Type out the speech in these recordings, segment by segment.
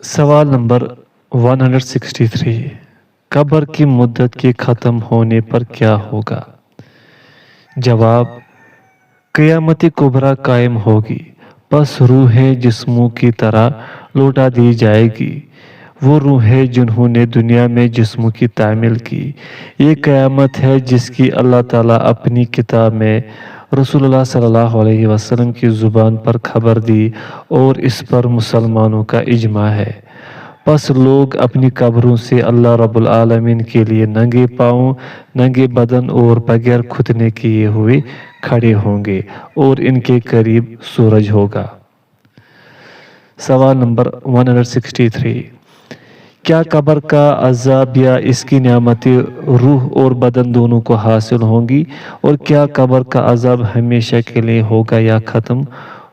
سوال نمبر 163، قبر کی مدت کے ختم ہونے پر کیا ہوگا؟ جواب: قیامت کبریٰ قائم ہوگی، پس روحیں جسموں کی طرح لوٹا دی جائے گی، وہ روحیں جنہوں نے دنیا میں جسموں کی تعمیل کی۔ یہ قیامت ہے جس کی اللہ تعالیٰ اپنی کتاب میں رسول اللہ صلی اللہ علیہ وسلم کی زبان پر خبر دی، اور اس پر مسلمانوں کا اجماع ہے۔ پس لوگ اپنی قبروں سے اللہ رب العالمین کے لیے ننگے پاؤں، ننگے بدن اور بغیر کھدنے کیے ہوئے کھڑے ہوں گے، اور ان کے قریب سورج ہوگا۔ سوال نمبر 163، کیا قبر کا عذاب یا اس کی نعمتیں روح اور بدن دونوں کو حاصل ہوں گی، اور کیا قبر کا عذاب ہمیشہ کے لیے ہوگا یا ختم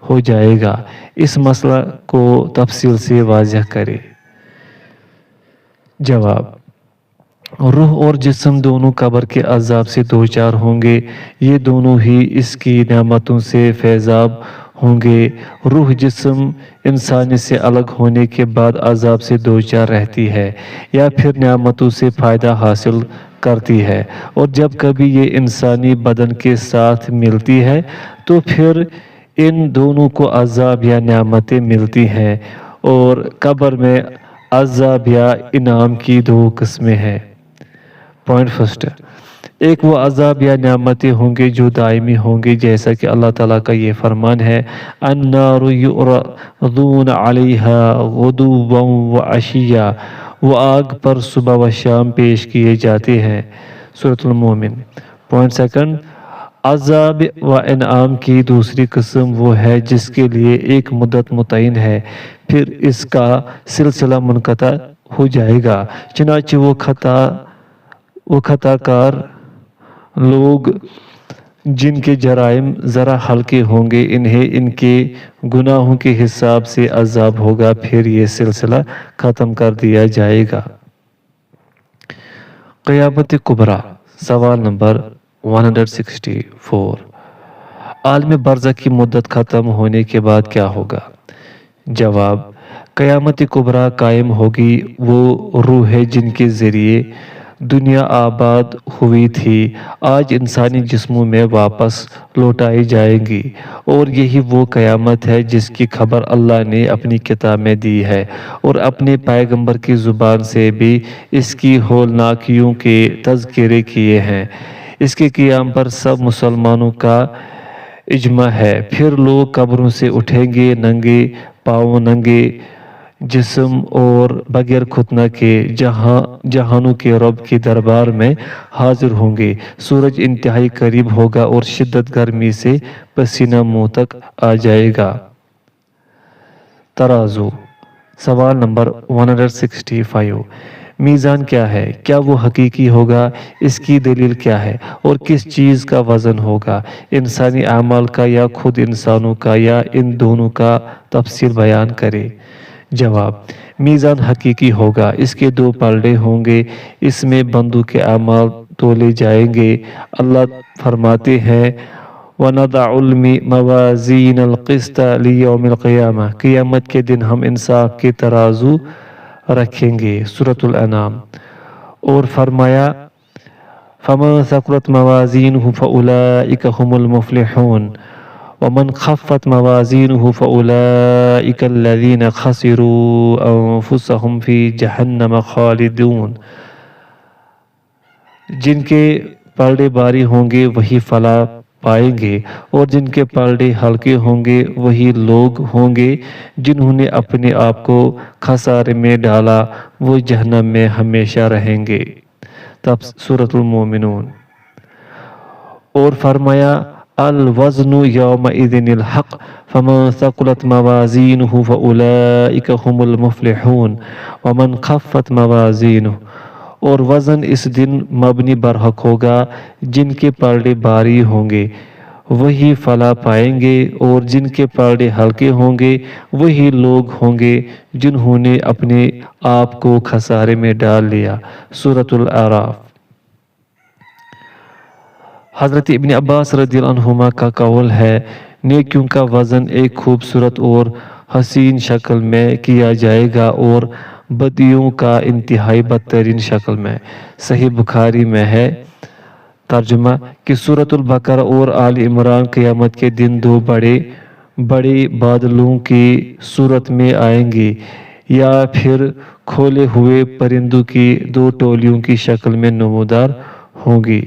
ہو جائے گا؟ اس مسئلہ کو تفصیل سے واضح کریں۔ جواب: روح اور جسم دونوں قبر کے عذاب سے دوچار ہوں گے، یہ دونوں ہی اس کی نعمتوں سے فیضاب ہوں گے۔ روح جسم انسانی سے الگ ہونے کے بعد عذاب سے دوچار رہتی ہے، یا پھر نعمتوں سے فائدہ حاصل کرتی ہے، اور جب کبھی یہ انسانی بدن کے ساتھ ملتی ہے تو پھر ان دونوں کو عذاب یا نعمتیں ملتی ہیں۔ اور قبر میں عذاب یا انعام کی دو قسمیں ہیں۔ پوائنٹ فرسٹ، ایک وہ عذاب یا نعمتیں ہوں گے جو دائمی ہوں گے، جیسا کہ اللہ تعالیٰ کا یہ فرمان ہے: النار یعرضون علیہا غدوا وعشیا، وہ آگ پر صبح و شام پیش کیے جاتے ہیں۔ سورۃ المومن۔ پوائنٹ سیکنڈ، عذاب و انعام کی دوسری قسم وہ ہے جس کے لیے ایک مدت متعین ہے، پھر اس کا سلسلہ منقطع ہو جائے گا۔ چنانچہ وہ خطا کار لوگ جن کے جرائم ذرا ہلکے ہوں گے، انہیں ان کے گناہوں کے حساب سے عذاب ہوگا، پھر یہ سلسلہ ختم کر دیا جائے گا۔ قیامت کبریٰ۔ سوال نمبر 164، عالم برزخ کی مدت ختم ہونے کے بعد کیا ہوگا؟ جواب: قیامت کبریٰ قائم ہوگی، وہ روحیں جن کے ذریعے دنیا آباد ہوئی تھی آج انسانی جسموں میں واپس لوٹائی جائیں گی، اور یہی وہ قیامت ہے جس کی خبر اللہ نے اپنی کتاب میں دی ہے، اور اپنے پیغمبر کی زبان سے بھی اس کی ہولناکیوں کے تذکرے کیے ہیں۔ اس کے قیام پر سب مسلمانوں کا اجماع ہے۔ پھر لوگ قبروں سے اٹھیں گے، ننگے پاؤں، ننگے جسم اور بغیر ختنہ کے جہانوں کے رب کے دربار میں حاضر ہوں گے۔ سورج انتہائی قریب ہوگا اور شدت گرمی سے پسینہ منہ تک آ جائے گا۔ ترازو۔ سوال نمبر 165، میزان کیا ہے؟ کیا وہ حقیقی ہوگا؟ اس کی دلیل کیا ہے؟ اور کس چیز کا وزن ہوگا؟ انسانی اعمال کا یا خود انسانوں کا، یا ان دونوں کا؟ تفصیل بیان کرے۔ جواب: میزان حقیقی ہوگا، اس کے دو پلڑے ہوں گے، اس میں بندوں کے اعمال تولے جائیں گے۔ اللہ فرماتے ہیں: وَنَضَعُ الْمَوَازِينَ الْقِسْطَ لِيَوْمِ الْقِيَامَةِ، قیامت کے دن ہم انصاف کے ترازو رکھیں گے۔ سورۃ الانعام۔ اور فرمایا: فَمَن ثَقُلَتْ مَوَازِينُهُ فَأُولَئِكَ هُمُ الْمُفْلِحُونَ وَمَنْ خَفَّتْ مَوَازِينُهُ فَأُولَئِكَ الَّذِينَ خَسِرُوا أَنفُسَهُمْ فِي جَهَنَّمَ خَالِدُونَ، جن کے پلڑے بھاری ہوں گے وہی فلاح پائیں گے، اور جن کے پلڑے ہلکے ہوں گے وہی لوگ ہوں گے جنہوں نے اپنے آپ کو خسارے میں ڈالا، وہ جہنم میں ہمیشہ رہیں گے۔ تب سورۃ المومنون۔ اور فرمایا: الوزن یومئذ الحق فمن ثقلت موازینہ فاولئک هم المفلحون ومن خفت موازینہ، اور وزن اس دن مبنی برحق ہوگا، جن کے پلڑے بھاری ہوں گے وہی فلاح پائیں گے، اور جن کے پلڑے ہلکے ہوں گے وہی لوگ ہوں گے جنہوں نے اپنے آپ کو خسارے میں ڈال لیا۔ سورۃ الاعراف۔ حضرت ابن عباس رضی اللہ عنہما کا قول ہے: نیکیوں کا وزن ایک خوبصورت اور حسین شکل میں کیا جائے گا اور بدیوں کا انتہائی بدترین شکل میں۔ صحیح بخاری میں ہے۔ ترجمہ کہ سورۃ البقرہ اور آل عمران قیامت کے دن دو بڑے بادلوں کی صورت میں آئیں گے یا پھر کھولے ہوئے پرندوں کی دو ٹولیوں کی شکل میں نمودار ہوں گی۔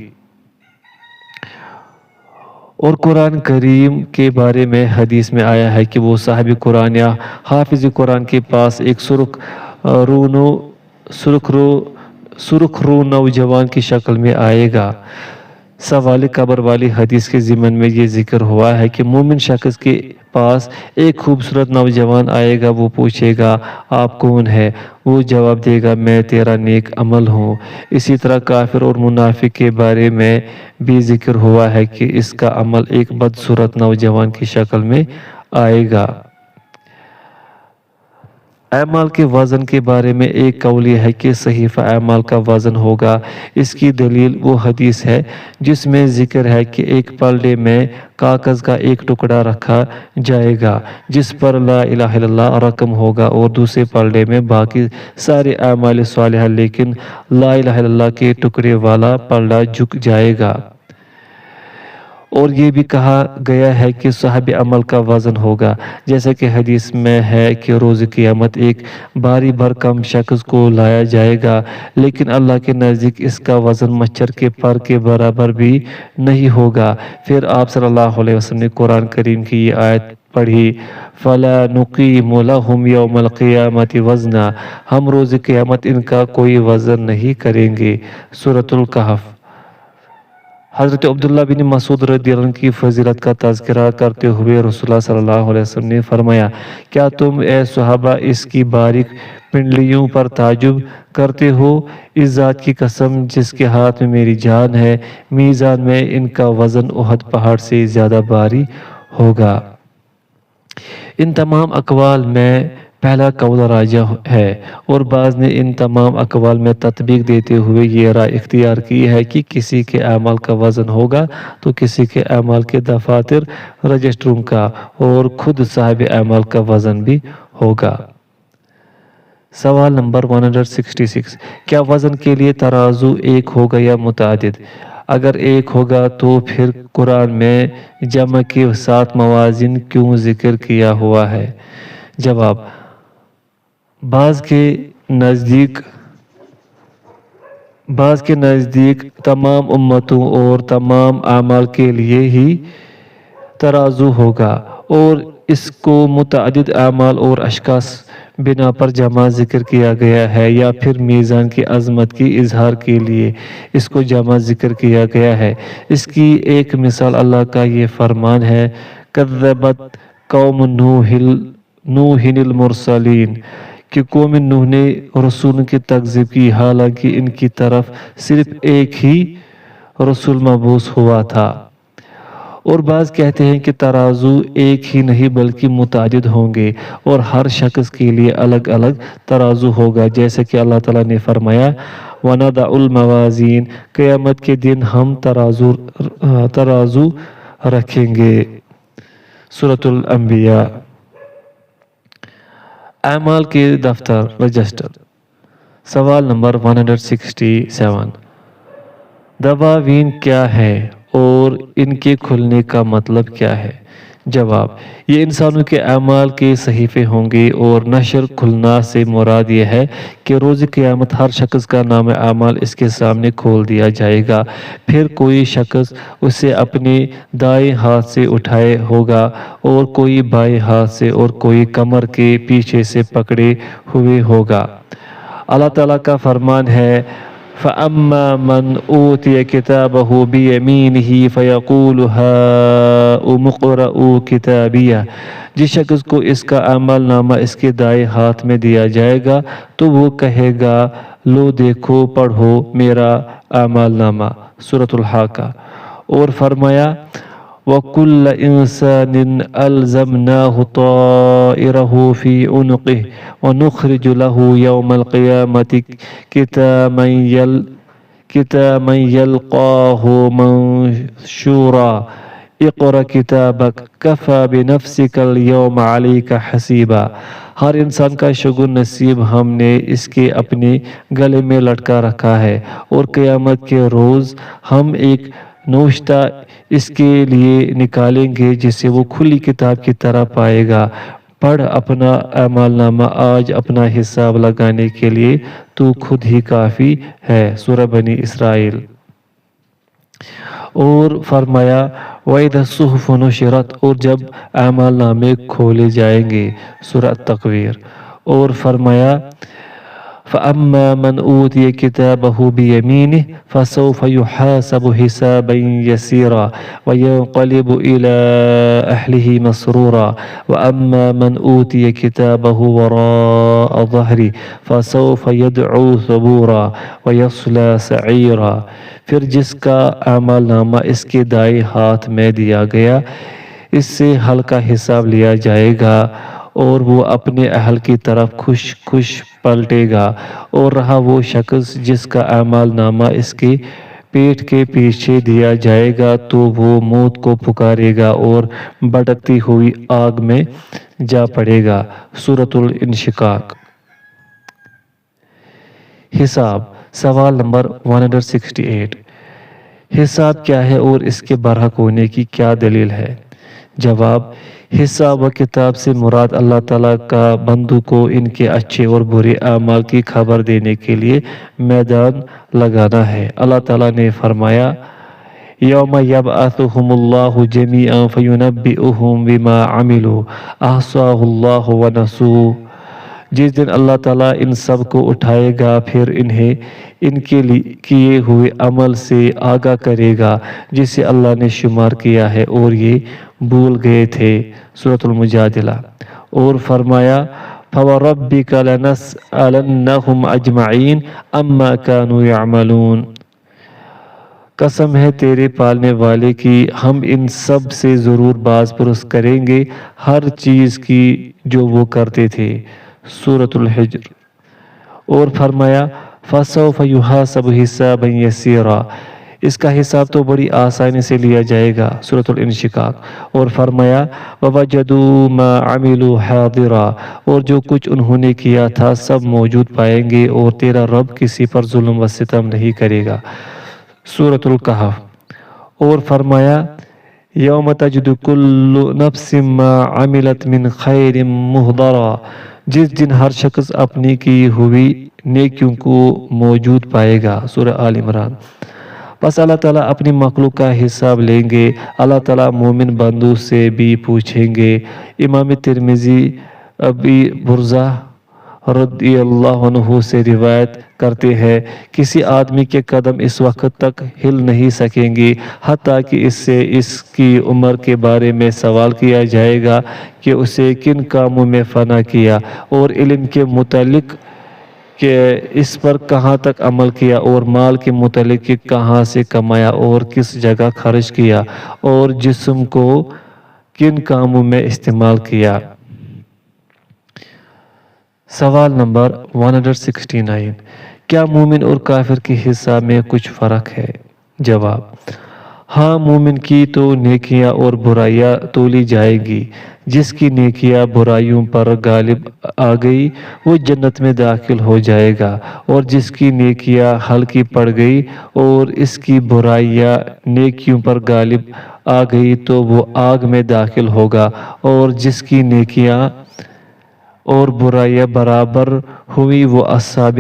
اور قرآن کریم کے بارے میں حدیث میں آیا ہے کہ وہ صاحب قرآن یا حافظ قرآن کے پاس ایک سرخ رو نوجوان کی شکل میں آئے گا۔ سوال قبر والی حدیث کے ضمن میں یہ ذکر ہوا ہے کہ مومن شخص کے پاس ایک خوبصورت نوجوان آئے گا، وہ پوچھے گا آپ کون ہے؟ وہ جواب دے گا میں تیرا نیک عمل ہوں۔ اسی طرح کافر اور منافق کے بارے میں بھی ذکر ہوا ہے کہ اس کا عمل ایک بدصورت نوجوان کی شکل میں آئے گا۔ اعمال کے وزن کے بارے میں ایک قول یہ ہے کہ صحیفہ اعمال کا وزن ہوگا۔ اس کی دلیل وہ حدیث ہے جس میں ذکر ہے کہ ایک پلڑے میں کاغذ کا ایک ٹکڑا رکھا جائے گا جس پر لا الہ الا اللہ رقم ہوگا اور دوسرے پلڑے میں باقی سارے اعمال صالحہ، لیکن لا الہ الا اللہ کے ٹکڑے والا پلڑا جھک جائے گا۔ اور یہ بھی کہا گیا ہے کہ صاحب عمل کا وزن ہوگا، جیسا کہ حدیث میں ہے کہ روز قیامت ایک بھاری بھرکم شخص کو لایا جائے گا، لیکن اللہ کے نزدیک اس کا وزن مچھر کے پر کے برابر بھی نہیں ہوگا۔ پھر آپ صلی اللہ علیہ وسلم نے قرآن کریم کی یہ آیت پڑھی فَلَا نُقِيمُ لَهُمْ يَوْمَ الْقِيَامَةِ وَزْنًا، ہم روز قیامت ان کا کوئی وزن نہیں کریں گے۔ سورۃ الکہف۔ حضرت عبداللہ بن مسعود رضی اللہ عنہ کی فضیلت کا تذکرہ کرتے ہوئے رسول اللہ صلی اللہ علیہ وسلم نے فرمایا کیا تم اے صحابہ اس کی باریک پنڈلیوں پر تعجب کرتے ہو؟ اس ذات کی قسم جس کے ہاتھ میں میری جان ہے، میزان میں ان کا وزن احد پہاڑ سے زیادہ بھاری ہوگا۔ ان تمام اقوال میں پہلا قول راجح ہے، اور بعض نے ان تمام اقوال میں تطبیق دیتے ہوئے یہ رائے اختیار کی ہے کہ کسی کے اعمال کا وزن ہوگا تو کسی کے اعمال کے دفاتر رجسٹروں کا اور خود صاحب اعمال کا وزن بھی ہوگا۔ سوال نمبر 166 کیا وزن کے لیے ترازو ایک ہوگا یا متعدد؟ اگر ایک ہوگا تو پھر قرآن میں جمع کے ساتھ موازین کیوں ذکر کیا ہوا ہے؟ جواب، بعض کے نزدیک تمام امتوں اور تمام اعمال کے لیے ہی ترازو ہوگا، اور اس کو متعدد اعمال اور اشخاص بنا پر جمع ذکر کیا گیا ہے، یا پھر میزان کی عظمت کی اظہار کے لیے اس کو جمع ذکر کیا گیا ہے۔ اس کی ایک مثال اللہ کا یہ فرمان ہے کذبت قوم نوح المرسلین کہ قوم نوح نے رسول کی تکذیب کی، حالانکہ ان کی طرف صرف ایک ہی رسول مبعوث ہوا تھا۔ اور بعض کہتے ہیں کہ ترازو ایک ہی نہیں بلکہ متعدد ہوں گے اور ہر شخص کے لیے الگ الگ ترازو ہوگا، جیسے کہ اللہ تعالیٰ نے فرمایا وَنَضَعُ الْمَوَازِينَ، قیامت کے دن ہم ترازو رکھیں گے۔ سورۃ الانبیاء۔ اعمال کے دفتر رجسٹر۔ سوال نمبر 167 دواوین کیا ہے اور ان کے کھلنے کا مطلب کیا ہے؟ جواب، یہ انسانوں کے اعمال کے صحیفے ہوں گے، اور نشر کھلنا سے مراد یہ ہے کہ روز قیامت ہر شخص کا نام اعمال اس کے سامنے کھول دیا جائے گا۔ پھر کوئی شخص اسے اپنے دائیں ہاتھ سے اٹھائے ہوگا اور کوئی بائیں ہاتھ سے اور کوئی کمر کے پیچھے سے پکڑے ہوئے ہوگا۔ اللہ تعالیٰ کا فرمان ہے فَأَمَّا مَنْ أُوتِيَ كِتَابَهُ بِيَمِينِهِ فَيَقُولُ هَاؤُمُ اقْرَءُوا كِتَابِيَهْ، جس شخص کو اس کا اعمال نامہ اس کے دائیں ہاتھ میں دیا جائے گا تو وہ کہے گا لو دیکھو پڑھو میرا اعمال نامہ۔ سورۃ الحاقہ۔ اور فرمایا وَكُلَّ إِنسَانٍ أَلْزَمْنَاهُ طَائِرَهُ فِي عُنُقِهِ وَنُخْرِجُ لَهُ يَوْمَ الْقِيَامَةِ كِتَابًا يَلْقَاهُ مَنشُورًا اقرأ کتابک کفا بنفسک اليوم علیک حسیبا۔ ہر انسان کا شگون نصیب ہم نے اس کے اپنے گلے میں لٹکا رکھا ہے، اور قیامت کے روز ہم ایک نوشتہ اس کے لیے نکالیں گے جسے وہ کھلی کتاب کی طرح پائے گا۔ پڑھ اپنا اعمال نامہ، آج اپنا حساب لگانے کے لیے تو خود ہی کافی ہے۔ سورہ بنی اسرائیل۔ اور فرمایا وَإِذَا الصُّحُفُ نُشِرَتْ، اور جب اعمال نامے کھولے جائیں گے۔ سورہ تکویر۔ اور فرمایا فَأَمَّا مَنْ أُوتِيَ كِتَابَهُ بِيَمِينِهِ فَسَوْفَ يُحَاسَبُ حِسَابًا يَسِيرًا وَيَنقَلِبُ إِلَىٰ أَهْلِهِ مَسْرُورًا وَأَمَّا مَنْ أُوتِيَ كِتَابَهُ وَرَاءَ ظَهْرِهِ فَسَوْفَ يَدْعُو ثُبُورًا وَيَصْلَىٰ سَعِيرًا۔ پھر جس کا اعمال نامہ اس کے دائیں ہاتھ میں دیا گیا، اس سے ہلکا حساب لیا جائے گا، اور وہ اپنے اہل کی طرف خوش خوش پلٹے گا۔ اور رہا وہ شخص جس کا اعمال نامہ اس کے پیٹھ کے پیچھے دیا جائے گا، تو وہ موت کو پکارے گا اور بھڑکتی ہوئی آگ میں جا پڑے گا۔ سورۃ الانشقاق۔ حساب۔ سوال نمبر 168۔ حساب کیا ہے اور اس کے برحق ہونے کی کیا دلیل ہے؟ جواب: حساب و کتاب سے مراد اللہ تعالیٰ کا بندوں کو ان کے اچھے اور برے اعمال کی خبر دینے کے لیے میدان لگانا ہے۔ اللہ تعالیٰ نے فرمایا یوم یبعثہم اللہ جمیعا فینبئہم بما عملوا احصاہ اللہ ونسوہ۔ جس دن اللہ تعالیٰ ان سب کو اٹھائے گا، پھر انہیں ان کے کیے ہوئے عمل سے آگاہ کرے گا جسے اللہ نے شمار کیا ہے اور یہ بھول گئے تھے۔ سورۃ المجادلہ۔ اور فرمایا فَوَرَبِّكَ لَنَسْأَلَنَّهُمْ أَجْمَعِينَ عَمَّا كَانُوا يَعْمَلُونَ۔ قسم ہے تیرے پالنے والے کی، ہم ان سب سے ضرور باز پرس کریں گے ہر چیز کی جو وہ کرتے تھے۔ سورۃ الحجر۔ اور فرمایا فَسَوْفَ يُحَاسَبُ حِسَابًا يَسِيرًا۔ اس کا حساب تو بڑی آسانی سے لیا جائے گا۔ سورۃ الانشقاق۔ اور فرمایا وَوَجَدُوا مَا عَمِلُوا حَاضِرًا۔ اور جو کچھ انہوں نے کیا تھا سب موجود پائیں گے، اور تیرا رب کسی پر ظلم و ستم نہیں کرے گا۔ سورۃ الکہف۔ اور فرمایا یوم تجد کل نفس ما عملت من خیر محضرا۔ جس دن ہر شخص اپنی کی ہوئی نیکیوں کو موجود پائے گا۔ سورہ آل عمران۔ بس اللہ تعالیٰ اپنی مخلوق کا حساب لیں گے۔ اللہ تعالیٰ مومن بندوں سے بھی پوچھیں گے۔ امام ترمذی ابی برزہ رضی اللہ عنہ سے روایت کرتے ہیں کسی آدمی کے قدم اس وقت تک ہل نہیں سکیں گے حتیٰ کہ اس سے اس کی عمر کے بارے میں سوال کیا جائے گا کہ اسے کن کاموں میں فنا کیا، اور علم کے متعلق کہ اس پر کہاں تک عمل کیا، اور مال کے متعلق کہ کہاں سے کمایا اور کس جگہ خرچ کیا، اور جسم کو کن کاموں میں استعمال کیا۔ سوال نمبر 169۔ کیا مومن اور کافر کے حساب میں کچھ فرق ہے؟ جواب: ہاں، مومن کی تو نیکیاں اور برائیاں تولی جائیں گی۔ جس کی نیکیاں برائیوں پر غالب آ گئی وہ جنت میں داخل ہو جائے گا، اور جس کی نیکیاں ہلکی پڑ گئی اور اس کی برائیاں نیکیوں پر غالب آ گئی تو وہ آگ میں داخل ہوگا، اور جس کی نیکیاں اور برائیاں برابر ہوئی وہ اصحاب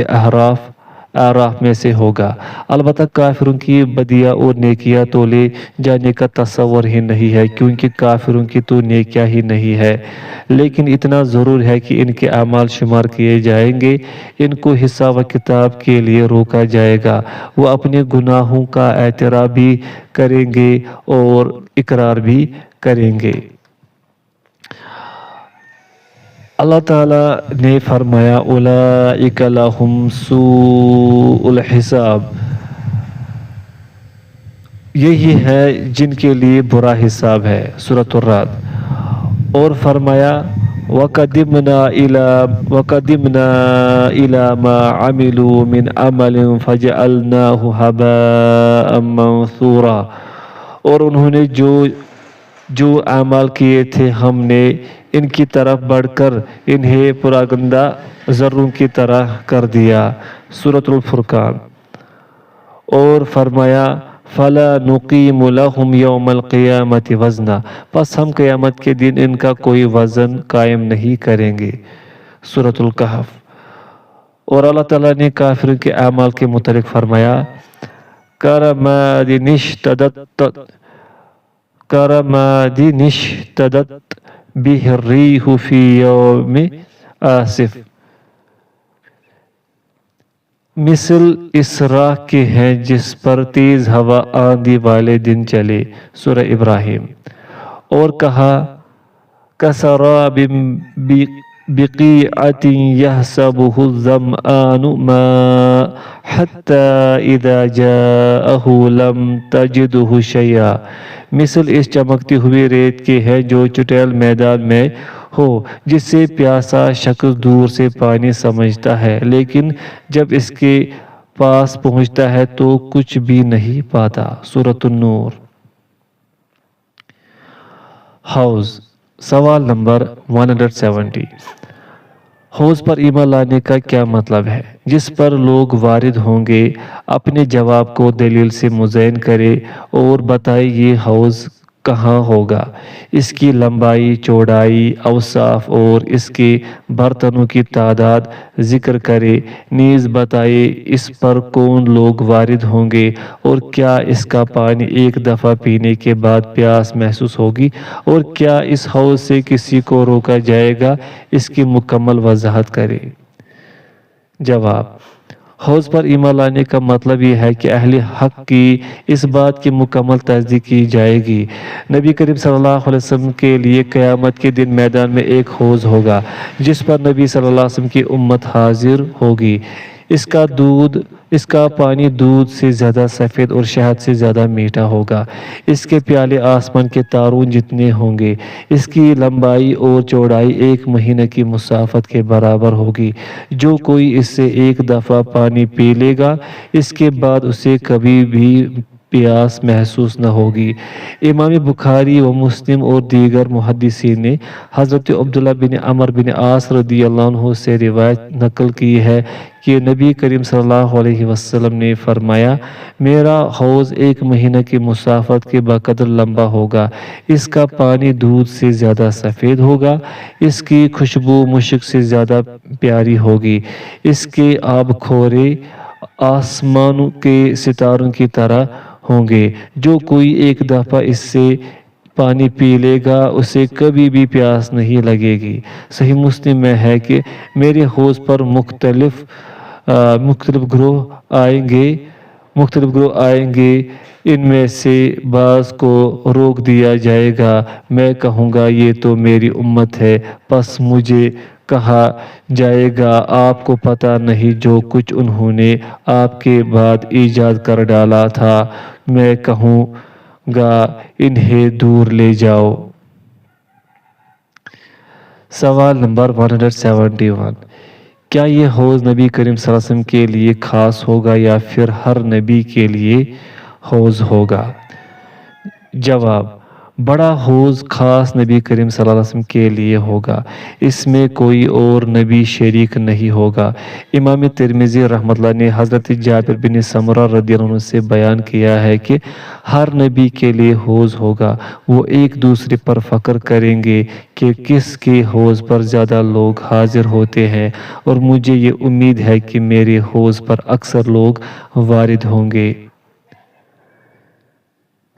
اعراف میں سے ہوگا۔ البتہ کافروں کی بدیاں اور نیکیاں تولے جانے کا تصور ہی نہیں ہے، کیونکہ کافروں کی تو نیکیاں ہی نہیں ہے، لیکن اتنا ضرور ہے کہ ان کے اعمال شمار کیے جائیں گے، ان کو حساب و کتاب کے لیے روکا جائے گا، وہ اپنے گناہوں کا اعتراف بھی کریں گے اور اقرار بھی کریں گے۔ اللہ تعالیٰ نے فرمایا اولئک لہم سوء الحساب۔ یہی ہے جن کے لیے برا حساب ہے۔ سورۃ الرعد۔ اور فرمایا وَقَدِمْنَا إِلَىٰ مَا عَمِلُوا مِنْ عَمَلٍ فَجَعَلْنَاهُ هَبَاءً مَنْثُورًا۔ اور انہوں نے جو جو اعمال کیے تھے ہم نے ان کی طرف بڑھ کر انہیں پراگندہ ذروں کی طرح کر دیا۔ سورۃ الفرقان۔ اور فرمایا فَلَا نُقِيمُ لَهُمْ يَوْمَ الْقِيَامَةِ وَزْنًا، پس ہم قیامت کے دن ان کا کوئی وزن قائم نہیں کریں گے۔ سورۃ الکہف۔ اور اللہ تعالیٰ نے کافروں کے اعمال کے متعلق فرمایا كَرَمَادٍ اشْتَدَتْ بِهِ الرِّيحُ فِي يَوْمٍ عَاصِفٍ، مثل اس راہ کے ہیں جس پر تیز ہوا آندھی والے دن چلے۔ سورہ ابراہیم۔ اور کہا كَسَرَابٍ بِقِيعَةٍ يَحْسَبُهُ الظَّمْآنُ مَاءً حَتَّى إِذَا جَاءَهُ لَمْ تَجِدْهُ شَيْئًا، مثل اس چمکتی ہوئی ریت کے ہے جو چٹیل میدان میں ہو، جس سے پیاسا شخص دور سے پانی سمجھتا ہے لیکن جب اس کے پاس پہنچتا ہے تو کچھ بھی نہیں پاتا۔ سورۃ النور۔ حوض۔ سوال نمبر 170۔ حوض پر ایمان لانے کا کیا مطلب ہے؟ جس پر لوگ وارد ہوں گے اپنے جواب کو دلیل سے مزین کرے اور بتائے یہ حوض کہاں ہوگا، اس کی لمبائی، چوڑائی، اوصاف اور اس کے برتنوں کی تعداد ذکر کرے، نیز بتائے اس پر کون لوگ وارد ہوں گے اور کیا اس کا پانی ایک دفعہ پینے کے بعد پیاس محسوس ہوگی، اور کیا اس حوض سے کسی کو روکا جائے گا، اس کی مکمل وضاحت کرے۔ جواب: حوض پر ایمان لانے کا مطلب یہ ہے کہ اہل حق کی اس بات کی مکمل تصدیق کی جائے گی۔ نبی کریم صلی اللہ علیہ وسلم کے لیے قیامت کے دن میدان میں ایک حوض ہوگا جس پر نبی صلی اللہ علیہ وسلم کی امت حاضر ہوگی۔ اس کا پانی دودھ سے زیادہ سفید اور شہد سے زیادہ میٹھا ہوگا۔ اس کے پیالے آسمان کے تاروں جتنے ہوں گے۔ اس کی لمبائی اور چوڑائی 1 مہینہ کی مسافت کے برابر ہوگی۔ جو کوئی اس سے ایک دفعہ پانی پی لے گا اس کے بعد اسے کبھی بھی پیاس محسوس نہ ہوگی۔ امام بخاری و مسلم اور دیگر محدثین نے حضرت عبداللہ بن عمرو بن عاص رضی اللہ عنہ سے روایت نقل کی ہے کہ نبی کریم صلی اللہ علیہ وسلم نے فرمایا میرا حوض 1 مہینہ کی مسافت کے بقدر لمبا ہوگا، اس کا پانی دودھ سے زیادہ سفید ہوگا، اس کی خوشبو مشک سے زیادہ پیاری ہوگی، اس کے آب خورے آسمانوں کے ستاروں کی طرح ہوں گے۔ جو کوئی ایک دفعہ اس سے پانی پی لے گا اسے کبھی بھی پیاس نہیں لگے گی۔ صحیح مسلم میں ہے کہ میرے حوض پر مختلف گروہ آئیں گے، ان میں سے بعض کو روک دیا جائے گا، میں کہوں گا یہ تو میری امت ہے، پس مجھے کہا جائے گا آپ کو پتہ نہیں جو کچھ انہوں نے آپ کے بعد ایجاد کر ڈالا تھا، میں کہوں گا انہیں دور لے جاؤ۔ سوال نمبر 171۔ کیا یہ حوض نبی کریم صلی اللہ علیہ وسلم کے لیے خاص ہوگا یا پھر ہر نبی کے لیے حوض ہوگا؟ جواب: بڑا حوض خاص نبی کریم صلی اللہ علیہ وسلم کے لیے ہوگا، اس میں کوئی اور نبی شریک نہیں ہوگا۔ امام ترمذی رحمۃ اللہ نے حضرت جابر بن سمرہ رضی اللہ عنہ سے بیان کیا ہے کہ ہر نبی کے لیے حوض ہوگا، وہ ایک دوسرے پر فخر کریں گے کہ کس کے حوض پر زیادہ لوگ حاضر ہوتے ہیں، اور مجھے یہ امید ہے کہ میرے حوض پر اکثر لوگ وارد ہوں گے۔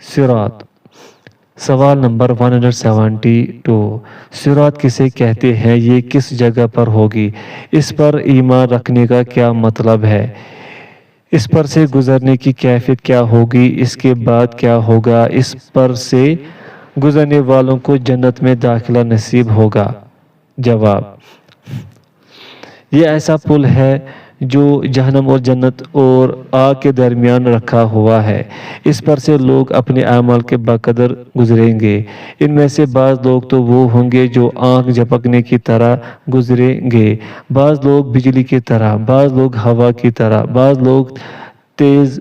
صراط۔ سوال نمبر 172۔ صراط کسے کہتے ہیں، یہ کس جگہ پر ہوگی، اس پر ایمان رکھنے کا کیا مطلب ہے، اس پر سے گزرنے کی کیفیت کیا ہوگی، اس کے بعد کیا ہوگا، اس پر سے گزرنے والوں کو جنت میں داخلہ نصیب ہوگا؟ جواب: یہ ایسا پل ہے جو جہنم اور جنت اور آگ کے درمیان رکھا ہوا ہے، اس پر سے لوگ اپنے اعمال کے بقدر گزریں گے۔ ان میں سے بعض لوگ تو وہ ہوں گے جو آنکھ جھپکنے کی طرح گزریں گے، بعض لوگ بجلی کی طرح، بعض لوگ ہوا کی طرح، بعض لوگ تیز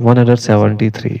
173।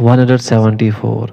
174।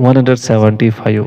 175।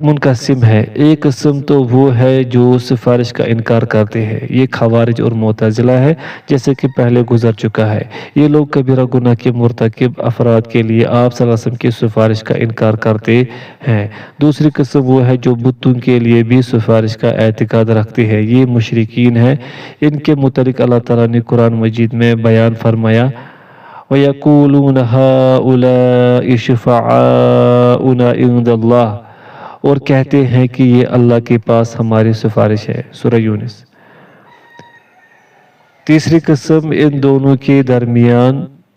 منقسم ہے۔ ایک قسم تو وہ ہے جو سفارش کا انکار کرتے ہیں، یہ خوارج اور معتزلہ ہے، جیسے کہ پہلے گزر چکا ہے۔ یہ لوگ کبیرہ گناہ کے مرتکب افراد کے لیے آپ صلی اللہ علیہ وسلم کی سفارش کا انکار کرتے ہیں۔ دوسری قسم وہ ہے جو بتوں کے لیے بھی سفارش کا اعتقاد رکھتے ہیں، یہ مشرکین ہیں۔ ان کے متعلق اللہ تعالیٰ نے قرآن مجید میں بیان فرمایا وَيَقُولُونَ هَؤُلَاءِ شُفَعَاؤُنَا عِندَ اللَّهِ، اور کہتے ہیں کہ یہ اللہ کے پاس ہماری سفارش ہے، سورہ یونس۔ تیسری قسم ان دونوں کے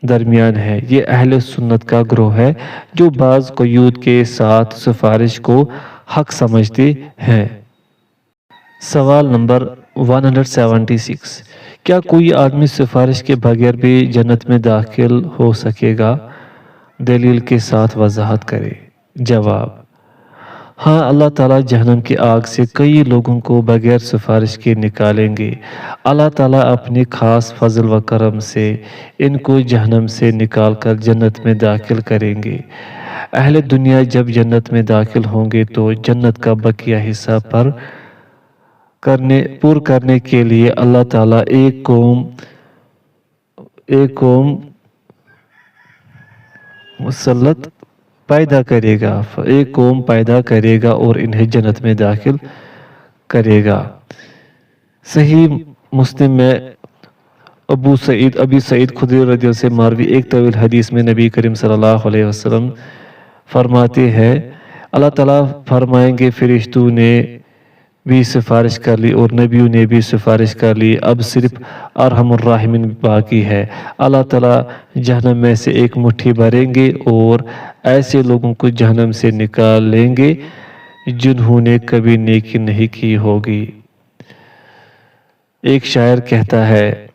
درمیان ہے، یہ اہل سنت کا گروہ ہے جو بعض قیود کے ساتھ سفارش کو حق سمجھتے ہیں۔ سوال نمبر 176، کیا کوئی آدمی سفارش کے بغیر بھی جنت میں داخل ہو سکے گا؟ دلیل کے ساتھ وضاحت کرے۔ جواب: ہاں، اللہ تعالیٰ جہنم کی آگ سے کئی لوگوں کو بغیر سفارش کے نکالیں گے۔ اللہ تعالیٰ اپنے خاص فضل و کرم سے ان کو جہنم سے نکال کر جنت میں داخل کریں گے۔ اہل دنیا جب جنت میں داخل ہوں گے تو جنت کا بقیہ حصہ پر کرنے کے لیے اللہ تعالیٰ ایک قوم مسلط پیدا کرے گا اور انہیں جنت میں داخل کرے گا۔ صحیح مسلم میں ابی سعید خدری رضی اللہ عنہ سے مروی ایک طویل حدیث میں نبی کریم صلی اللہ علیہ وسلم فرماتے ہیں، اللہ تعالیٰ فرمائیں گے فرشتوں نے بھی سفارش کر لی اور نبیوں نے بھی سفارش کر لی، اب صرف ارحم الراحمین باقی ہے۔ اللہ تعالیٰ جہنم میں سے ایک مٹھی بھریں گے اور ایسے لوگوں کو جہنم سے نکال لیں گے جنہوں نے کبھی نیکی نہیں کی ہوگی۔ ایک شاعر کہتا ہے،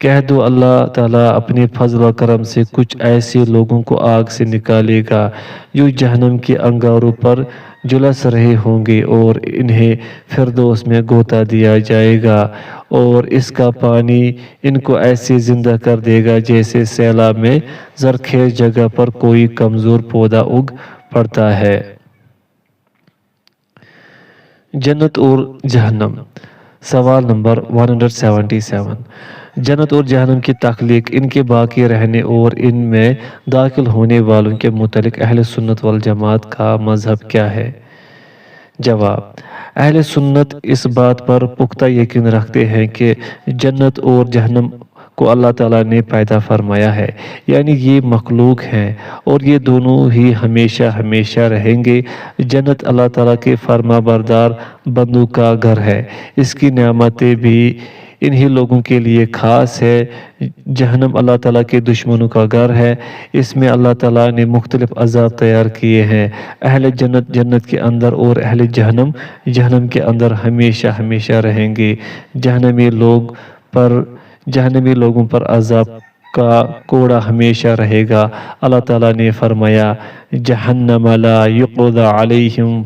کہہ دو اللہ تعالیٰ اپنے فضل و کرم سے کچھ ایسے لوگوں کو آگ سے نکالے گا جو جہنم کے انگاروں پر جھلس رہے ہوں گے اور انہیں فردوس میں غوطہ دیا جائے گا اور اس کا پانی ان کو ایسے زندہ کر دے گا جیسے سیلاب میں زرخیز جگہ پر کوئی کمزور پودا اگ پڑتا ہے۔ جنت اور جہنم۔ سوال نمبر 177، جنت اور جہنم کی تخلیق، ان کے باقی رہنے اور ان میں داخل ہونے والوں کے متعلق اہل سنت والجماعت کا مذہب کیا ہے؟ جواب: اہل سنت اس بات پر پختہ یقین رکھتے ہیں کہ جنت اور جہنم کو اللہ تعالیٰ نے پیدا فرمایا ہے، یعنی یہ مخلوق ہیں اور یہ دونوں ہی ہمیشہ رہیں گے۔ جنت اللہ تعالیٰ کے فرما بردار بندوں کا گھر ہے، اس کی نعمتیں بھی انہی لوگوں کے لیے خاص ہے۔ جہنم اللہ تعالیٰ کے دشمنوں کا گھر ہے، اس میں اللہ تعالیٰ نے مختلف عذاب تیار کیے ہیں۔ اہل جنت جنت کے اندر اور اہل جہنم کے اندر ہمیشہ رہیں گے۔ جہنمی لوگوں پر عذاب کا کوڑا ہمیشہ رہے گا۔ اللہ تعالیٰ نے فرمایا، جہنم لا یقضی علیہم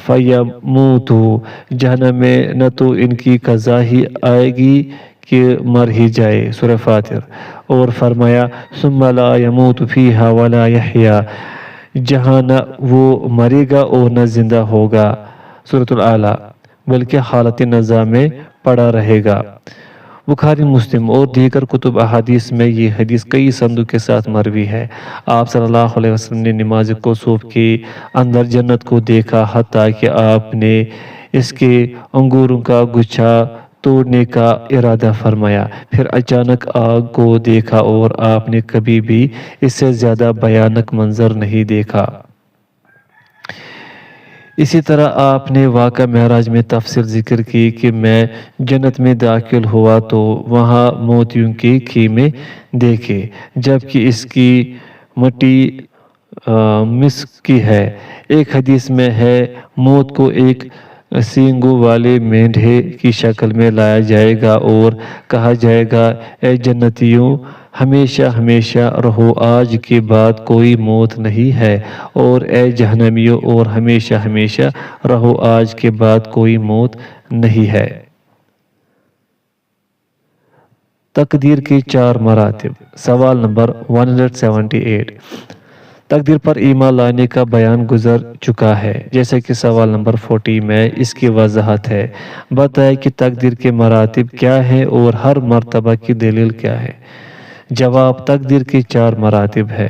فیموتوا، جہنم میں نہ تو ان کی قضا ہی آئے گی کہ مر ہی جائے، سورہ فاتر، اور فرمایا ثم لا یموت فیہا ولا یحیا، جہاں نہ وہ مرے گا اور نہ زندہ ہوگا، سورۃ الاعلیٰ، بلکہ حالت نزاع میں پڑا رہے گا۔ بخاری، مسلم اور دیگر کتب احادیث میں یہ حدیث کئی سندوں کے ساتھ مروی ہے۔ آپ صلی اللہ علیہ وسلم نے نماز کسوف کے اندر جنت کو دیکھا، حتیٰ کہ آپ نے اس کے انگوروں کا گچھا توڑنے کا ارادہ فرمایا، پھر اچانک آگ کو دیکھا اور آپ نے کبھی بھی اس سے زیادہ بھیانک منظر نہیں دیکھا۔ اسی طرح آپ نے واقعہ معراج میں تفصیل ذکر کی کہ میں جنت میں داخل ہوا تو وہاں موتیوں کے خیمے دیکھے، جبکہ اس کی مٹی مسک کی ہے۔ ایک حدیث میں ہے، موت کو ایک سینگوں والے مینڈھے کی شکل میں لایا جائے گا اور کہا جائے گا، اے جنتیوں، ہمیشہ رہو، آج کے بعد کوئی موت نہیں ہے، اور اے جہنمیوں، اور ہمیشہ رہو، آج کے بعد کوئی موت نہیں ہے۔ تقدیر کے 4 مراتب۔ سوال نمبر 178، تقدیر پر ایمان لانے کا بیان گزر چکا ہے، جیسے کہ سوال نمبر 40 میں اس کی وضاحت ہے۔ بتائیں کہ تقدیر کے مراتب کیا ہیں اور ہر مرتبہ کی دلیل کیا ہے؟ جواب: تقدیر کے 4 مراتب ہے۔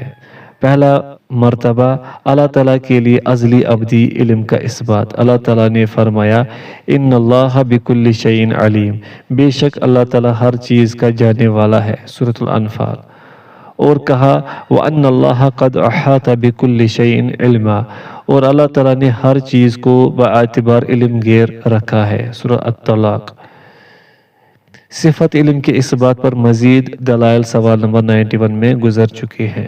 پہلا مرتبہ اللہ تعالیٰ کے لیے ازلی ابدی علم کا اثبات۔ اللہ تعالیٰ نے فرمایا، ان اللہ بکل شیء علیم، بے شک اللہ تعالیٰ ہر چیز کا جاننے والا ہے، سورۃ الانفال۔ اور کہا، وَأَنَّ اللَّهَ قَدْ أَحَاطَ بِكُلِّ شَيْءٍ عِلْمًا، اور اللہ تعالیٰ نے ہر چیز کو باعتبار علم گیر رکھا ہے، سورۃ الطلاق۔ صفت علم کے اس بات پر مزید دلائل سوال نمبر 91 میں گزر چکے ہیں۔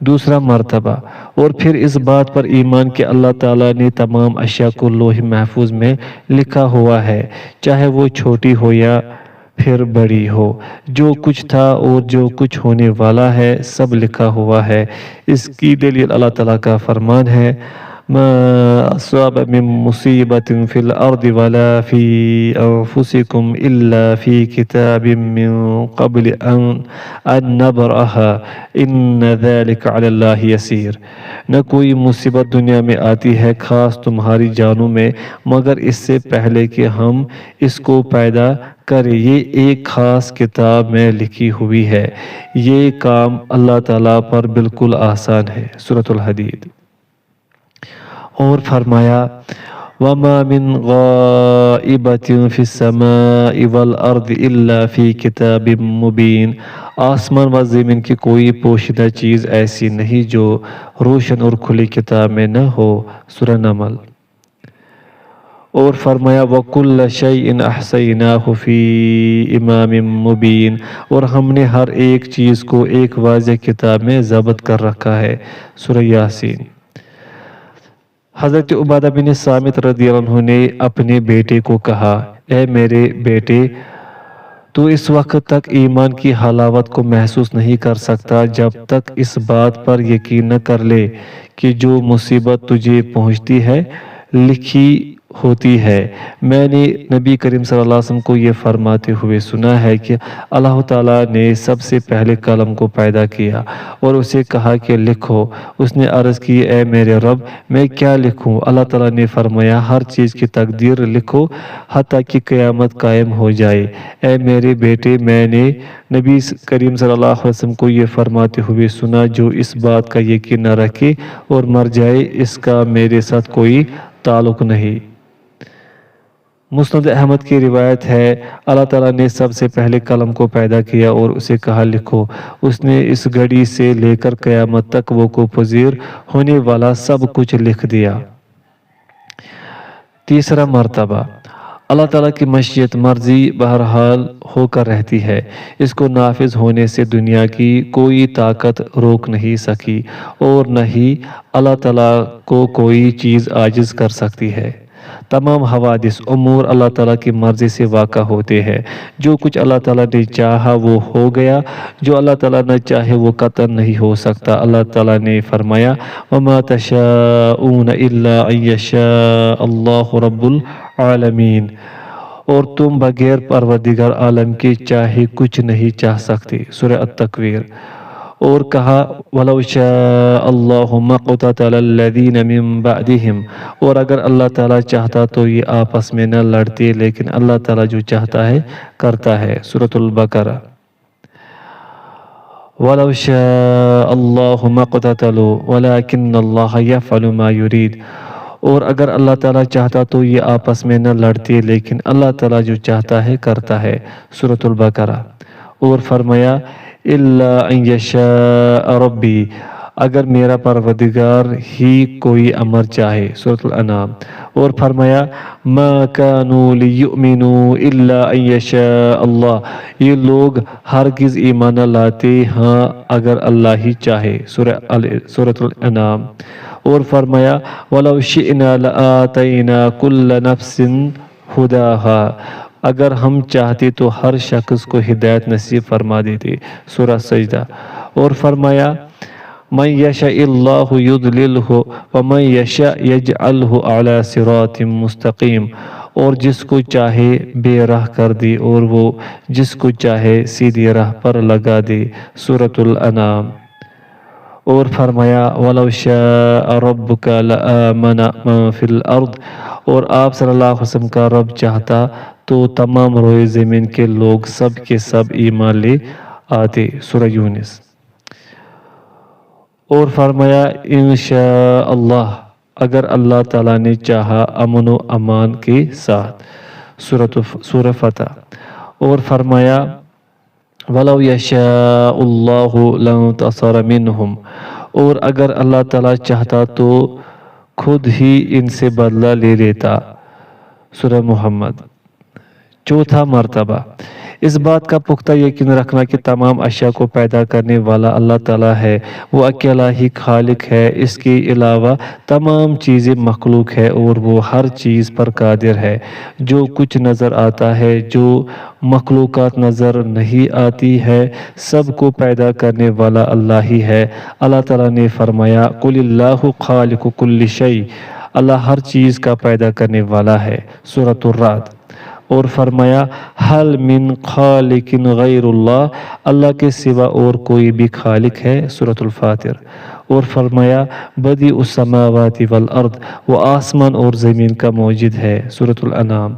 دوسرا مرتبہ، اور پھر اس بات پر ایمان کہ اللہ تعالیٰ نے تمام اشیاء کو لوح محفوظ میں لکھا ہوا ہے، چاہے وہ چھوٹی ہو یا پھر بڑی ہو، جو کچھ تھا اور جو کچھ ہونے والا ہے سب لکھا ہوا ہے۔ اس کی دلیل اللہ تعالیٰ کا فرمان ہے، ما اصاب من مصیبت فی الارض ولا فی انفسکم الا فی کتاب من قبل ان نبرأها ان ذلک علی اللہ یسیر۔ نہ کوئی مصیبت دنیا میں آتی ہے خاص تمہاری جانوں میں مگر اس سے پہلے کہ ہم اس کو پیدا کریں، یہ ایک خاص کتاب میں لکھی ہوئی ہے۔ یہ کام اللہ تعالیٰ پر بالکل آسان ہے، سورۃ الحدید۔ اور فرمایا، وَمَا مِن غَائِبَةٍ فِي السَّمَاءِ وَالْأَرْضِ إِلَّا فِي كِتَابٍ مُبِينٍ، آسمان و زمین کی کوئی پوشیدہ چیز ایسی نہیں جو روشن اور کھلی کتاب میں نہ ہو، سورہ نمل۔ اور فرمایا، وَكُلَّ شَيْءٍ أَحْصَيْنَاهُ فِي إِمَامٍ مُبِينٍ، اور ہم نے ہر ایک چیز کو ایک واضح کتاب میں ضبط کر رکھا ہے، سورہ یاسین۔ حضرت عبادہ بن صامت رضی اللہ عنہ نے اپنے بیٹے کو کہا، اے میرے بیٹے، تو اس وقت تک ایمان کی حلاوت کو محسوس نہیں کر سکتا جب تک اس بات پر یقین نہ کر لے کہ جو مصیبت تجھے پہنچتی ہے لکھی ہوتی ہے۔ میں نے نبی کریم صلی اللہ علیہ وسلم کو یہ فرماتے ہوئے سنا ہے کہ اللہ تعالیٰ نے سب سے پہلے قلم کو پیدا کیا اور اسے کہا کہ لکھو۔ اس نے عرض کی، اے میرے رب، میں کیا لکھوں؟ اللہ تعالیٰ نے فرمایا، ہر چیز کی تقدیر لکھو حتیٰ کہ قیامت قائم ہو جائے۔ اے میرے بیٹے، میں نے نبی کریم صلی اللہ علیہ وسلم کو یہ فرماتے ہوئے سنا، جو اس بات کا یقین نہ رکھے اور مر جائے، اس کا میرے ساتھ کوئی تعلق نہیں۔ مسند احمد کی روایت ہے، اللہ تعالیٰ نے سب سے پہلے قلم کو پیدا کیا اور اسے کہا لکھو۔ اس نے اس گھڑی سے لے کر قیامت تک وقوع پذیر ہونے والا سب کچھ لکھ دیا۔ تیسرا مرتبہ، اللہ تعالیٰ کی مشیت مرضی بہرحال ہو کر رہتی ہے، اس کو نافذ ہونے سے دنیا کی کوئی طاقت روک نہیں سکی اور نہ ہی اللہ تعالیٰ کو کوئی چیز عاجز کر سکتی ہے۔ تمام حوادث امور اللہ تعالیٰ کی مرضی سے واقع ہوتے ہیں۔ جو کچھ اللہ تعالیٰ نے چاہا وہ ہو گیا، جو اللہ تعالیٰ نہ چاہے وہ قطعاً نہیں ہو سکتا۔ اللہ تعالیٰ نے فرمایا، وَمَا تَشَاءُونَ إِلَّا أَن يَشَاءَ اللَّهُ رَبُّ العالمین، اور تم بغیر پروردگار عالم کے چاہے کچھ نہیں چاہ سکتے، سورہ التکویر۔ اور کہا، وَلَوْ شَاءَ اللَّهُ مَا اقْتَتَلَ الَّذِينَ مِن بَعْدِهِمْ، اور اگر اللہ تعالیٰ چاہتا تو یہ آپس میں نہ لڑتے، لیکن اللہ تعالیٰ جو چاہتا ہے کرتا ہے، سورۃ البقرہ۔ وَلَوْ شَاءَ اللَّهُ مَا اقْتَتَلُوا وَلَكِنَّ اللَّهَ يَفْعَلُ مَا يُرِيدُ، اور اگر اللہ تعالیٰ چاہتا تو یہ آپس میں نہ لڑتے، لیکن اللہ تعالیٰ جو چاہتا ہے کرتا ہے، سورۃ البقرہ۔ اور فرمایا، إِلَّا أَن يَشَاءَ رَبِّي، اگر میرا پروردگار ہی کوئی امر چاہے، سورۃ الانعام۔ اور فرمایا، مَا كَانُوا لِيُؤْمِنُوا إِلَّا أَن يَشَاءَ اللَّهُ، یہ لوگ ہرگز ایمان نہ لاتے ہاں اگر اللہ ہی چاہے، سورۃ الانعام۔ اور فرمایا، وَلَوْ شِئْنَا لَآتَيْنَا كُلَّ نَفْسٍ هُدَاهَا، اگر ہم چاہتے تو ہر شخص کو ہدایت نصیب فرما دیتے، سورہ سجدہ۔ اور فرمایا، مَن يَشَاءِ اللَّهُ يُضْلِلْهُ وَمَن يَشَاء يَجْعَلْهُ عَلَى صِرَاطٍ مُسْتَقِيمٍ، اور جس کو چاہے بے راہ کر دے اور وہ جس کو چاہے سیدھی راہ پر لگا دے، سورۃ الانعام۔ اور فرمایا وَلَوْ شَاءَ رَبُّكَ لَآمَنَ مَن فِي الْأَرْضِ، اور آپ صلی اللہ علیہ وسلم کا رب چاہتا تو تمام روئے زمین کے لوگ سب کے سب ایمان لے آتے۔ سورہ یونس۔ اور فرمایا انشاءاللہ، اگر اللہ تعالیٰ نے چاہا، امن و امان کے ساتھ۔ سورہ فتح۔ اور فرمایا وَلَوْ يَشَاءُ اللَّهُ لَانتَصَرَ مِنْهُمْ، اور اگر اللہ تعالیٰ چاہتا تو خود ہی ان سے بدلہ لے لیتا۔ سورہ محمد۔ چوتھا مرتبہ، اس بات کا پختہ یقین رکھنا کہ تمام اشیاء کو پیدا کرنے والا اللہ تعالیٰ ہے، وہ اکیلا ہی خالق ہے، اس کے علاوہ تمام چیزیں مخلوق ہے اور وہ ہر چیز پر قادر ہے۔ جو کچھ نظر آتا ہے، جو مخلوقات نظر نہیں آتی ہے، سب کو پیدا کرنے والا اللہ ہی ہے۔ اللہ تعالیٰ نے فرمایا قُلِ اللَّهُ خَالِقُ كُلِّ شَيْءٍ، اللہ ہر چیز کا پیدا کرنے والا ہے۔ سورۃ الرعد۔ اور فرمایا حل من خالق غیر اللہ، اللہ کے سوا اور کوئی بھی خالق ہے۔ سورۃ الفاتر۔ اور فرمایا بدیع السماوات والارض، وہ آسمان اور زمین کا موجد ہے۔ سورۃ الانعام۔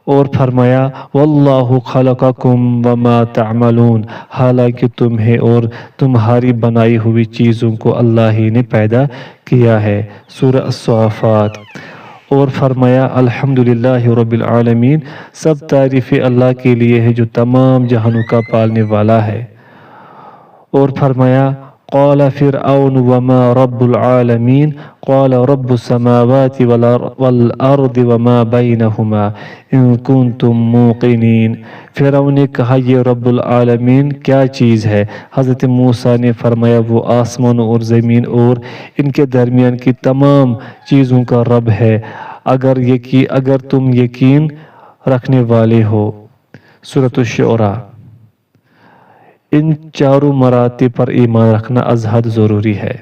اور فرمایا واللہ خلقکم وما تعملون، حالانکہ تمہیں اور تمہاری بنائی ہوئی چیزوں کو اللہ ہی نے پیدا کیا ہے۔ سورہ الصافات۔ اور فرمایا الحمدللہ رب العالمین، سب تعریف اللہ کے لیے ہے جو تمام جہانوں کا پالنے والا ہے۔ اور فرمایا قال فرعون وما رب العالمین قال رب السماوات والارض وما بینہما ان کنتم موقنین، فرعون نے کہا یہ رب العالمین کیا چیز ہے؟ حضرت موسیٰ نے فرمایا وہ آسمان اور زمین اور ان کے درمیان کی تمام چیزوں کا رب ہے، اگر تم یقین رکھنے والے ہو۔ سورۃ الشعراء۔ ان چاروں مراتب پر ایمان رکھنا از حد ضروری ہے۔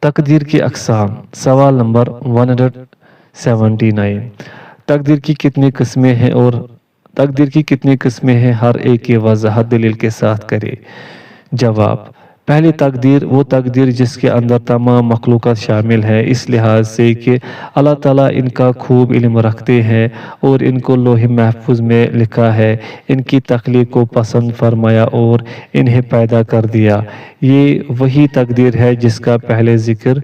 تقدیر کی اقسام۔ سوال نمبر 179، تقدیر کی کتنی قسمیں ہیں اور تقدیر کی کتنی قسمیں ہیں، ہر ایک کی وضاحت دلیل کے ساتھ کرے۔ جواب، پہلی تقدیر وہ تقدیر جس کے اندر تمام مخلوقات شامل ہے، اس لحاظ سے کہ اللہ تعالیٰ ان کا خوب علم رکھتے ہیں اور ان کو لوح محفوظ میں لکھا ہے، ان کی تخلیق کو پسند فرمایا اور انہیں پیدا کر دیا۔ یہ وہی تقدیر ہے جس کا پہلے ذکر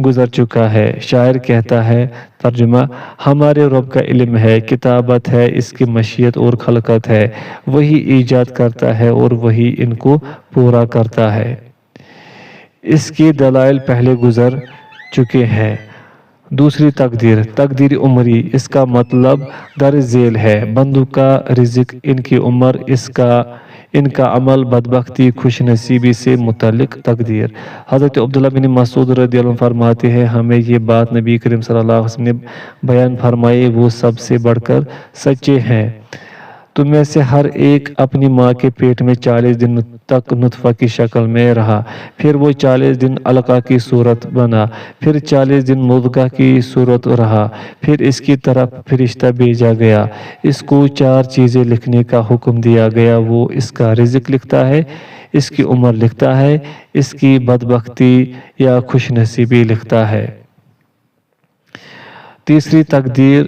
گزر چکا ہے۔ شاعر کہتا ہے، ترجمہ، ہمارے رب کا علم ہے، کتابت ہے، اس کی مشیت اور خلقت ہے، وہی ایجاد کرتا ہے اور وہی ان کو پورا کرتا ہے۔ اس کے دلائل پہلے گزر چکے ہیں۔ دوسری تقدیر، تقدیر عمری، اس کا مطلب درج ذیل ہے، بندوں کا رزق، ان کی عمر، ان کا عمل، بدبختی، خوش نصیبی سے متعلق تقدیر۔ حضرت عبداللہ بن مسعود رضی اللہ عنہ فرماتے ہیں ہمیں یہ بات نبی کریم صلی اللہ علیہ وسلم نے بیان فرمائی، وہ سب سے بڑھ کر سچے ہیں۔ تم میں سے ہر ایک اپنی ماں کے پیٹ میں 40 دن تک نطفہ کی شکل میں رہا، پھر وہ 40 دن علقہ کی صورت بنا، پھر 40 دن مضغہ کی صورت رہا، پھر اس کی طرف فرشتہ بھیجا گیا، اس کو 4 چیزیں لکھنے کا حکم دیا گیا، وہ اس کا رزق لکھتا ہے، اس کی عمر لکھتا ہے، اس کی بدبختی یا خوش نصیبی لکھتا ہے۔ تیسری تقدیر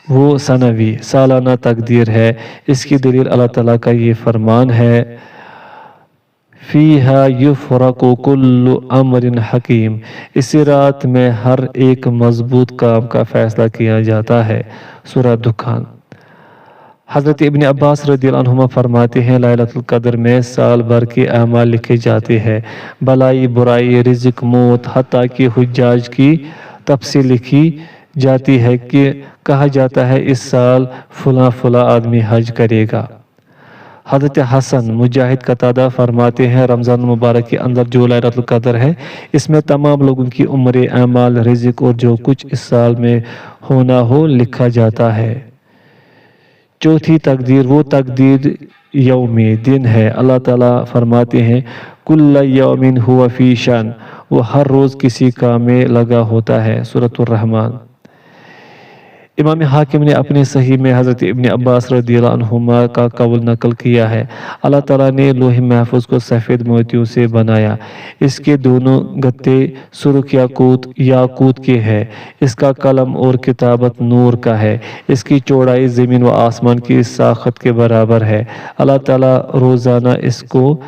وہ سنوی، سالانہ تقدیر ہے، اس کی دلیل اللہ تعالیٰ کا یہ فرمان ہے فیہا یفرق کل امر حکیم، اسی رات میں ہر ایک مضبوط کام کا فیصلہ کیا جاتا ہے۔ سورہ دخان۔ حضرت ابن عباس رضی اللہ عنہما فرماتے ہیں لیلۃ القدر میں سال بھر کے اعمال لکھے جاتے ہیں، بلائی برائی، رزق، موت، حتیٰ کہ حجاج کی تفصیل لکھی جاتی ہے کہ کہا جاتا ہے اس سال فلاں فلاں آدمی حج کرے گا۔ حضرت حسن، مجاہد، قتادہ فرماتے ہیں رمضان مبارک کے اندر جو لیلۃ القدر ہے، اس میں تمام لوگوں کی عمریں، اعمال، رزق اور جو کچھ اس سال میں ہونا ہو لکھا جاتا ہے۔ چوتھی تقدیر وہ تقدیر یومی، دن ہے، اللہ تعالیٰ فرماتے ہیں کل یوم ہوا فی شان، وہ ہر روز کسی کام میں لگا ہوتا ہے۔ سورۃ الرحمن۔ امام حاکم نے اپنے صحیح میں حضرت ابن عباس رضی اللہ عنہما کا قول نقل کیا ہے، اللہ تعالیٰ نے لوح محفوظ کو سفید موتیوں سے بنایا، اس کے دونوں گتے سرخ یاقوت کے ہیں، اس کا قلم اور کتابت نور کا ہے، اس کی چوڑائی زمین و آسمان کی ساخت کے برابر ہے، اللہ تعالیٰ روزانہ اس کو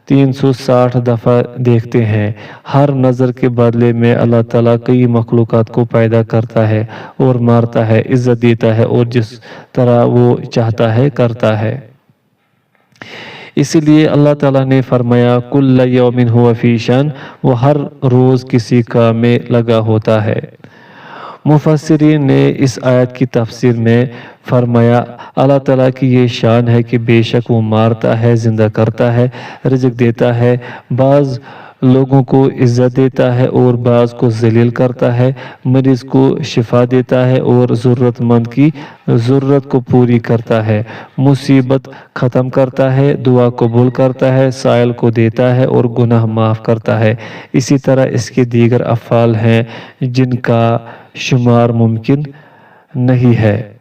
360 دفعہ دیکھتے ہیں، ہر نظر کے بدلے میں اللہ تعالیٰ کئی مخلوقات کو پیدا کرتا ہے اور مارتا ہے، عزت دیتا ہے اور جس طرح وہ چاہتا ہے کرتا ہے۔ اسی لیے اللہ تعالیٰ نے فرمایا کل یوم ہوا فی شان، وہ ہر روز کسی کام میں لگا ہوتا ہے۔ مفسرین نے اس آیت کی تفسیر میں فرمایا اللہ تعالیٰ کی یہ شان ہے کہ بے شک وہ مارتا ہے، زندہ کرتا ہے، رزق دیتا ہے، بعض لوگوں کو عزت دیتا ہے اور بعض کو ذلیل کرتا ہے، مریض کو شفا دیتا ہے اور ضرورت مند کی ضرورت کو پوری کرتا ہے، مصیبت ختم کرتا ہے، دعا قبول کرتا ہے، سائل کو دیتا ہے اور گناہ معاف کرتا ہے۔ اسی طرح اس کے دیگر افعال ہیں جن کا شمار ممکن نہیں ہے۔